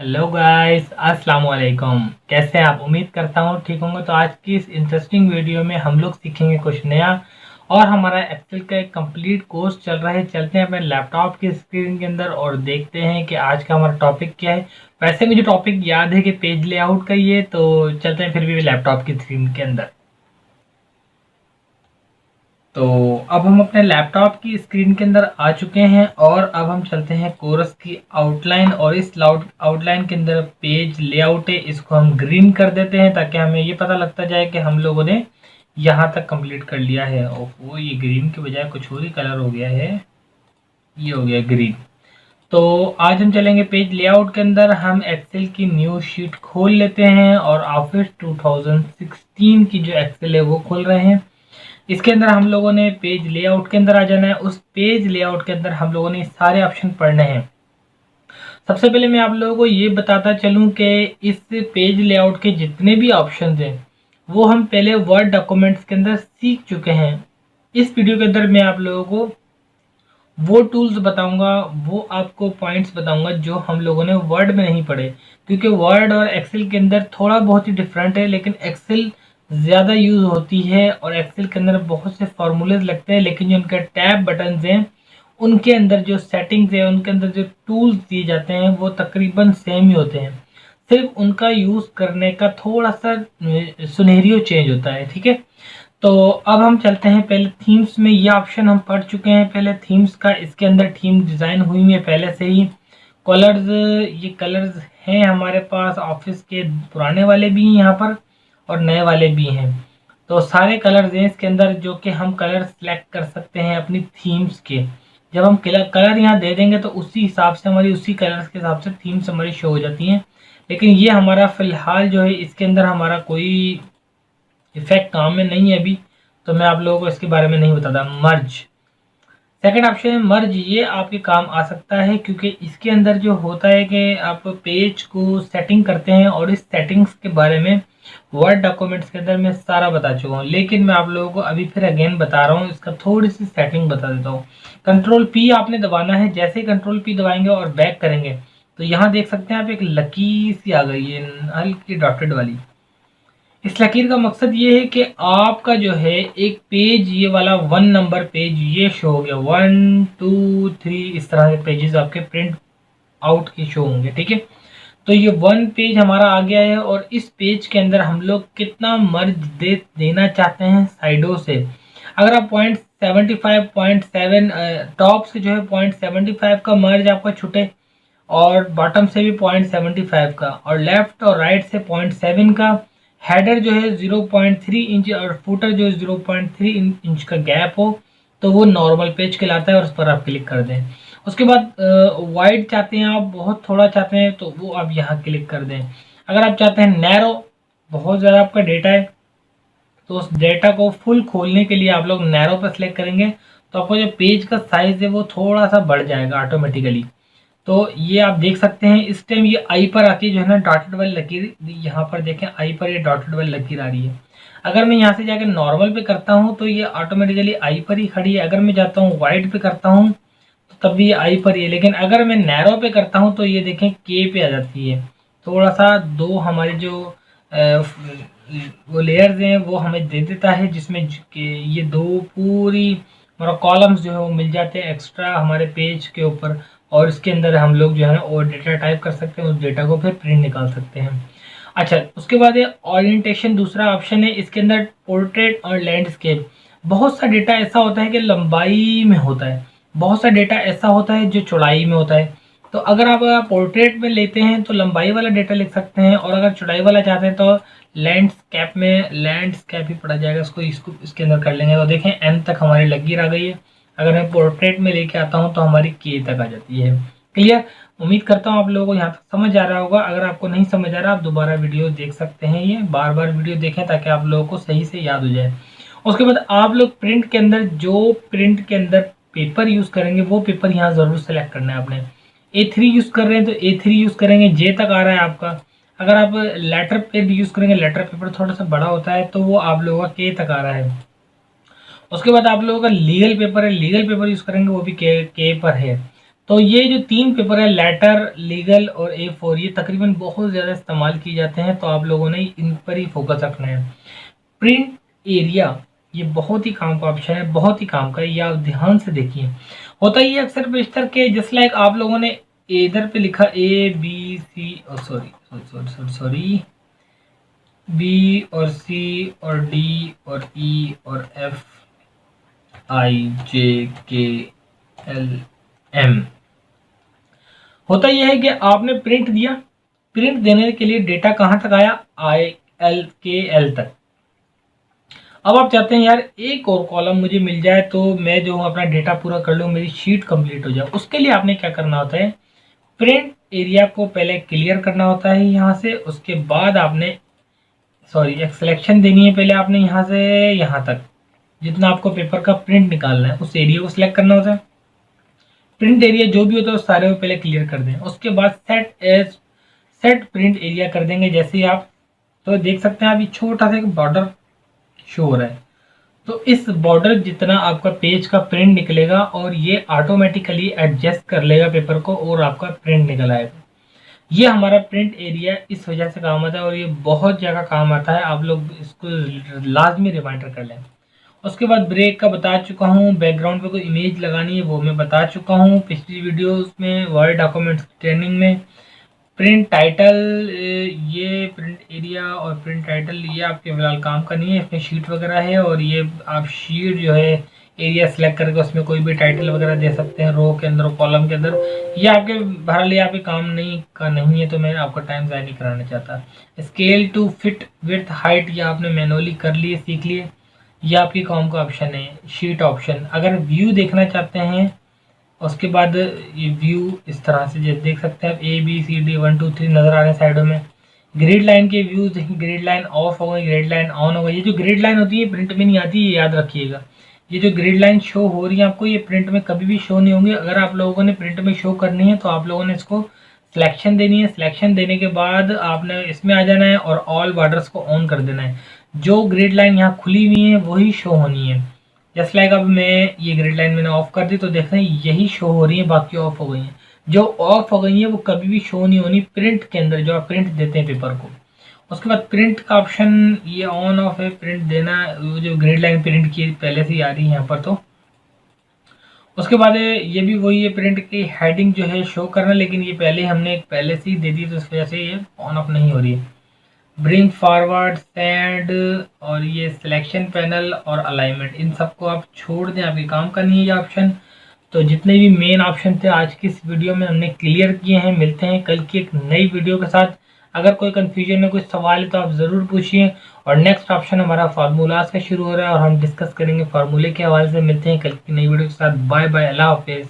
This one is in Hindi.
हेलो गाइस, अस्सलाम वालेकुम। कैसे हैं आप? उम्मीद करता हूँ ठीक होंगे। तो आज की इस इंटरेस्टिंग वीडियो में हम लोग सीखेंगे कुछ नया। और हमारा एक्सेल का एक कंप्लीट कोर्स चल रहा है। चलते हैं अपने लैपटॉप की स्क्रीन के अंदर और देखते हैं कि आज का हमारा टॉपिक क्या है। वैसे मुझे टॉपिक याद है कि पेज लेआउट का ही है, तो चलते हैं फिर भी लैपटॉप की स्क्रीन के अंदर। तो अब हम अपने लैपटॉप की स्क्रीन के अंदर आ चुके हैं और अब हम चलते हैं कोर्स की आउटलाइन। और इस आउटलाइन के अंदर पेज लेआउट है, इसको हम ग्रीन कर देते हैं ताकि हमें ये पता लगता जाए कि हम लोगों ने यहाँ तक कंप्लीट कर लिया है। और वो ये ग्रीन के बजाय कुछ और ही कलर हो गया है, ये हो गया ग्रीन। तो आज हम चलेंगे पेज लेआउट के अंदर। हम एक्सेल की न्यू शीट खोल लेते हैं और ऑफिस 2016 की जो एक्सेल है वो खोल रहे हैं। इसके अंदर हम लोगों ने पेज लेआउट के अंदर आ जाना है। उस पेज लेआउट के अंदर हम लोगों ने सारे ऑप्शन पढ़ने हैं। सबसे पहले मैं आप लोगों को ये बताता चलूं कि इस पेज लेआउट के जितने भी ऑप्शन हैं वो हम पहले वर्ड डॉक्यूमेंट्स के अंदर सीख चुके हैं। इस वीडियो के अंदर मैं आप लोगों को वो टूल्स बताऊंगा, वो आपको पॉइंट्स बताऊंगा जो हम लोगों ने वर्ड में नहीं पढ़े। क्योंकि वर्ड और एक्सेल के अंदर थोड़ा बहुत ही डिफरेंट है, लेकिन एक्सेल ज़्यादा यूज़ होती है और एक्सेल के अंदर बहुत से फॉर्मूलेज लगते हैं। लेकिन जो उनके टैब बटन्स हैं उनके अंदर जो सेटिंग्स है, उनके अंदर जो टूल्स दिए जाते हैं वो तकरीबन सेम ही होते हैं। सिर्फ उनका यूज़ करने का थोड़ा सा सुनहरियो चेंज होता है। ठीक है, तो अब हम चलते हैं पहले थीम्स में। ये ऑप्शन हम पढ़ चुके हैं पहले थीम्स का। इसके अंदर थीम डिज़ाइन हुई है पहले से ही। कलर्स, ये कलर्स हैं हमारे पास ऑफिस के, पुराने वाले भी हैं यहाँ पर और नए वाले भी हैं। तो सारे कलर्स हैं इसके अंदर जो कि हम कलर सेलेक्ट कर सकते हैं अपनी थीम्स के। जब हम कलर यहाँ दे देंगे तो उसी हिसाब से हमारी, उसी कलर्स के हिसाब से थीम्स हमारी शो हो जाती हैं। लेकिन ये हमारा फ़िलहाल जो है इसके अंदर हमारा कोई इफेक्ट काम में नहीं है अभी, तो मैं आप लोगों को इसके बारे में नहीं बताता। मर्ज, सेकंड ऑप्शन है मर्ज। ये आपके काम आ सकता है क्योंकि इसके अंदर जो होता है कि आप पेज को सेटिंग करते हैं और इस सेटिंग्स के बारे में वर्ड डॉक्यूमेंट्स के अंदर मैं सारा बता चुका हूँ। लेकिन मैं आप लोगों को अभी फिर अगेन बता रहा हूँ, इसका थोड़ी सी सेटिंग बता देता हूँ। कंट्रोल पी आपने दबाना है। जैसे ही कंट्रोल पी दबाएंगे और बैक करेंगे तो यहाँ देख सकते हैं आप एक लकीर सी आ गई है, हल्की डॉटेड वाली। इस लकीर का मकसद ये है कि आपका जो है एक पेज, ये वाला 1 नंबर पेज ये शो हो गया। 1 2 3 इस तरह के पेजेस आपके प्रिंट आउट के शो होंगे। ठीक है, तो ये 1 पेज हमारा आ गया है और इस पेज के अंदर हम लोग कितना मर्ज देना चाहते हैं साइडों से। अगर आप .75.7 टॉप से जो है .75 का मर्ज आपका छुटे और बॉटम से भी .75 का और लेफ्ट और राइट से .7 का, हेडर जो है 0.3 इंच और फुटर जो है 0.3 इंच का गैप हो तो वो नॉर्मल पेज कहलाता है और उस पर आप क्लिक कर दें। उसके बाद वाइड चाहते हैं आप, बहुत थोड़ा चाहते हैं तो वो आप यहाँ क्लिक कर दें। अगर आप चाहते हैं नैरो, बहुत ज़्यादा आपका डेटा है तो उस डेटा को फुल खोलने के लिए आप लोग नैरो पर सेलेक्ट करेंगे तो आपको जो पेज का साइज़ है वो थोड़ा सा बढ़ जाएगा ऑटोमेटिकली। तो ये आप देख सकते हैं इस टाइम ये आई पर आके जो है ना डॉटेड वाली लकीर, यहाँ पर देखें आई पर ये डॉटेड वाली लकीर आ रही है। अगर मैं यहाँ से जाकर नॉर्मल पे करता हूँ तो ये ऑटोमेटिकली आई पर ही खड़ी है। अगर मैं जाता हूँ वाइड पे करता हूँ तो तब भी ये आई पर ही है। लेकिन अगर मैं नैरो पे करता हूँ तो ये देखें के पे आ जाती है। थोड़ा सा दो हमारे जो वो लेयर्स हैं वो हमें दे देता है, जिसमें ये दो पूरी हमारा कॉलम्स जो है वो मिल जाते हैं एक्स्ट्रा हमारे पेज के ऊपर। और इसके अंदर हम लोग जो है ना और डेटा टाइप कर सकते हैं, उस डेटा को फिर प्रिंट निकाल सकते हैं। अच्छा, उसके बाद ये ओरिएंटेशन दूसरा ऑप्शन है। इसके अंदर पोर्ट्रेट और लैंडस्केप। बहुत सा डेटा ऐसा होता है कि लंबाई में होता है, बहुत सा डेटा ऐसा होता है जो चौड़ाई में होता है। तो अगर आप पोर्ट्रेट में लेते हैं तो लंबाई वाला डेटा लिख सकते हैं और अगर चौड़ाई वाला चाहते हैं तो लैंडस्केप में लैंडस्केप ही पड़ा जाएगा। इसको इसके अंदर कर लेंगे तो देखें एन तक हमारी लकीर आ गई है। अगर मैं पोर्ट्रेट में लेके आता हूँ तो हमारी के तक आ जाती है। क्लियर? उम्मीद करता हूँ आप लोगों को यहाँ तक समझ आ रहा होगा। अगर आपको नहीं समझ आ रहा आप दोबारा वीडियो देख सकते हैं, ये बार बार वीडियो देखें ताकि आप लोगों को सही से याद हो जाए। उसके बाद आप लोग प्रिंट के अंदर जो प्रिंट के अंदर पेपर यूज़ करेंगे वो पेपर यहाँ ज़रूर सेलेक्ट करना है आपने। A3 यूज़ कर रहे हैं तो A3 यूज़ करेंगे, जे तक आ रहा है आपका। अगर आप लेटर पेपर यूज़ करेंगे, लेटर पेपर थोड़ा सा बड़ा होता है तो वो आप लोगों का के तक आ रहा है। उसके बाद आप लोगों का लीगल पेपर है, लीगल पेपर यूज़ करेंगे वो भी के पर है। तो ये जो 3 पेपर है, लेटर, लीगल और A4, ये तकरीबन बहुत ज़्यादा इस्तेमाल किए जाते हैं, तो आप लोगों ने इन पर ही फोकस रखना है। प्रिंट एरिया, ये बहुत ही काम का ऑप्शन है, बहुत ही काम का है, ये आप ध्यान से देखिए। होता ही है अक्सर बेशतर के, जस्ट लाइक आप लोगों ने इधर पे लिखा ABC, sorry sorry sorry sorry, B और सी और डी और ई और FIJKLM। होता यह है कि आपने प्रिंट दिया, प्रिंट देने के लिए डेटा कहाँ तक आया, ILKL तक। अब आप चाहते हैं यार एक और कॉलम मुझे मिल जाए तो मैं जो हूँ अपना डेटा पूरा कर लूँ, मेरी शीट कंप्लीट हो जाए। उसके लिए आपने क्या करना होता है, प्रिंट एरिया को पहले क्लियर करना होता है यहाँ से। उसके बाद आपने एक सिलेक्शन देनी है पहले आपने यहाँ से यहाँ तक, जितना आपको पेपर का प्रिंट निकालना है उस एरिया को सिलेक्ट करना होता है। प्रिंट एरिया जो भी होता है उस सारे को पहले क्लियर कर दें। उसके बाद सेट प्रिंट एरिया कर देंगे। जैसे ही आप तो देख सकते हैं अभी छोटा सा एक बॉर्डर शो हो रहा है, तो इस बॉर्डर जितना आपका पेज का प्रिंट निकलेगा और ये ऑटोमेटिकली एडजस्ट कर लेगा पेपर को और आपका प्रिंट निकल आएगा। ये हमारा प्रिंट एरिया इस वजह से काम आता है और ये बहुत जगह काम आता है, आप लोग इसको लाजमी रिमाइंडर कर लें। उसके बाद ब्रेक का बता चुका हूँ, बैकग्राउंड पे कोई इमेज लगानी है वो मैं बता चुका हूँ पिछली वीडियोस में, वर्ड डॉक्यूमेंट्स ट्रेनिंग में। प्रिंट टाइटल, ये प्रिंट एरिया और प्रिंट टाइटल ये आपके फिलहाल काम का नहीं है, इसमें शीट वगैरह है और ये आप शीट जो है एरिया सेलेक्ट करके उसमें कोई भी टाइटल वगैरह दे सकते हैं, रो के अंदर और कॉलम के अंदर। ये आपके बहरहाल ये आपके काम नहीं है, तो मैं आपका टाइम ज़ाया नहीं कराना चाहता। Scale to fit width height, ये आपने मैनुअली कर लिए, सीख लिए। ये आपकी काम का ऑप्शन है, शीट ऑप्शन। अगर व्यू देखना चाहते हैं उसके बाद ये व्यू इस तरह से जैसे देख सकते हैं आप ABCD 1 2 3 नजर आ रहे हैं साइडों में। ग्रिड लाइन के व्यूज देखिए, ग्रिड लाइन ऑफ हो गई, ग्रिड लाइन ऑन हो गई। ये जो ग्रिड लाइन होती है प्रिंट में नहीं आती, ये याद रखिएगा। ये जो ग्रिड लाइन शो हो रही है आपको, ये प्रिंट में कभी भी शो नहीं होंगे। अगर आप लोगों ने प्रिंट में शो करनी है तो आप लोगों ने इसको सिलेक्शन देनी है। सिलेक्शन देने के बाद आपने इसमें आ जाना है और ऑल बॉर्डर्स को ऑन कर देना है। जो ग्रिड लाइन यहाँ खुली हुई है वही शो होनी है। जस्ट लाइक अब मैं ये ग्रिड लाइन मैंने ऑफ कर दी तो देख रहे हैं यही शो हो रही है, बाकी ऑफ हो गई हैं। जो ऑफ हो गई है वो कभी भी शो नहीं होनी प्रिंट के अंदर, जो आप प्रिंट देते हैं पेपर को। उसके बाद प्रिंट का ऑप्शन ये ऑन ऑफ है, प्रिंट देना, वो जो ग्रिड लाइन प्रिंट की पहले से ही आ रही है यहाँ पर। तो उसके बाद ये भी वही है, प्रिंट की हेडिंग जो है शो करना, लेकिन ये हमने पहले से ही दे दी तो इस वजह से ये ऑन ऑफ नहीं हो रही है। ब्रिंग फॉरवर्ड, सेंड और ये सिलेक्शन पैनल और अलाइनमेंट, इन सबको आप छोड़ दें, आपके काम का नहीं है ये ऑप्शन। तो जितने भी मेन ऑप्शन थे आज की इस वीडियो में हमने क्लियर किए हैं। मिलते हैं कल की एक नई वीडियो के साथ। अगर कोई कंफ्यूजन में कोई सवाल है तो आप ज़रूर पूछिए। और नेक्स्ट ऑप्शन हमारा फार्मूलाज का शुरू हो रहा है और हम डिस्कस करेंगे फार्मूले के हवाले से। मिलते हैं कल की नई वीडियो के साथ। बाय बाय, अल्लाह हाफिज़।